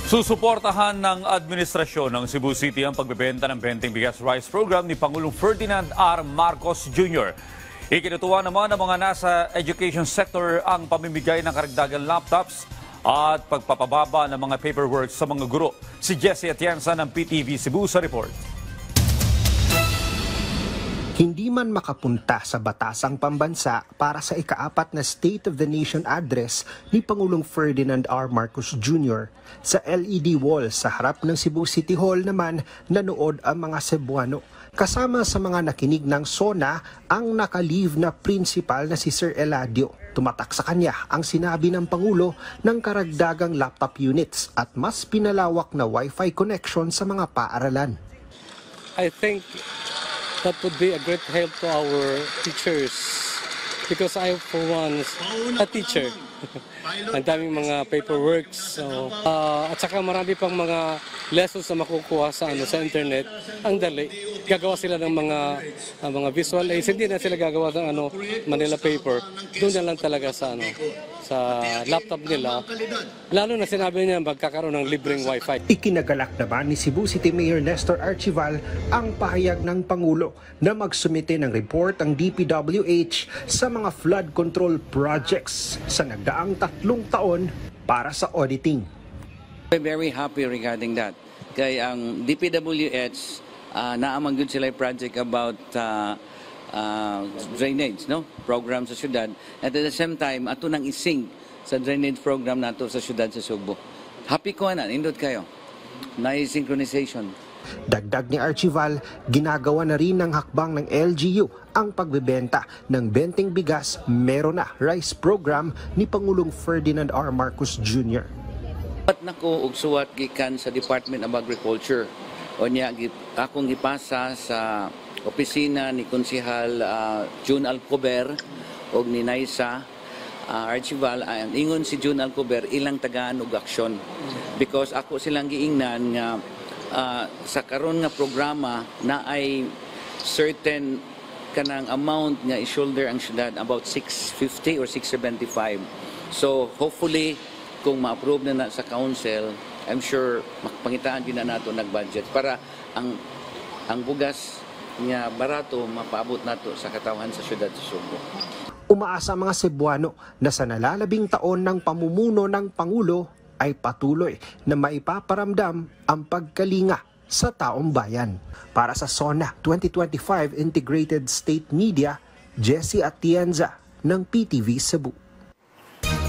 Susuportahan ng administrasyon ng Cebu City ang pagbebenta ng Benteng Bigas Rice Program ni Pangulong Ferdinand R. Marcos Jr. Ikinutuwa naman ng mga nasa education sector ang pamimigay ng karagdagang laptops at pagpapababa ng mga paperwork sa mga guro. Si Jessie Atienza ng PTV Cebu sa report. Hindi man makapunta sa batasang pambansa para sa ika-4 na State of the Nation address ni Pangulong Ferdinand R. Marcos Jr. Sa LED wall sa harap ng Cebu City Hall naman nanood ang mga Cebuano. Kasama sa mga nakinig ng SONA ang naka-leave na principal na si Sir Eladio. Tumatak sa kanya ang sinabi ng Pangulo ng karagdagang laptop units at mas pinalawak na Wi-Fi connection sa mga paaralan. I think that would be a great help to our teachers because I, for one, a teacher. Ang daming mga paperworks. So, at saka marami pang mga lessons na makukuha sa internet. Ang dali. Gagawa sila ng mga visual aids. Hindi na sila gagawa ng Manila paper. Doon na lang talaga sa laptop nila. Lalo na sinabi niya magkakaroon ng libreng wifi. Ikinagalak naman ni Cebu City Mayor Nestor Archival ang pahayag ng Pangulo na magsumite ng report ang DPWH sa mga flood control projects sa nagdaang 3 taon para sa auditing. I'm very happy regarding that. Kaya ang DPWH, naamang yun sila project about drainage, no? Program sa syudad. At the same time, ato nang ising sa drainage program nato sa syudad sa Subo. Happy ko na, indot kayo. Na-synchronization. Dagdag ni Archival, ginagawa na rin ng hakbang ng LGU ang pagbebenta ng Benteng Bigas Merona Rice Program ni Pangulong Ferdinand R. Marcos Jr. At nako og suwat gikan sa Department of Agriculture. O niya akong ipasa sa opisina ni Konsehal June Alcober o ni Naisa Archival. Ingon si June Alcober ilang tagaan og aksyon. Because ako silang giingnan nga sa karon nga programa na ay certain kanang amount nga i-shoulder ang syudad about 650 or 675. So hopefully kung ma-approve na sa council, I'm sure pangitaan din na nato nag-budget para ang bugas nga barato mapaabot nato sa katawan sa syudad sa Subo. Umaasa mga Cebuano na sa nalalabing taon ng pamumuno ng Pangulo ay patuloy na maipaparamdam ang pagkalinga sa taong bayan. Para sa SONA 2025 Integrated State Media, Jessie Atienza ng PTV Cebu.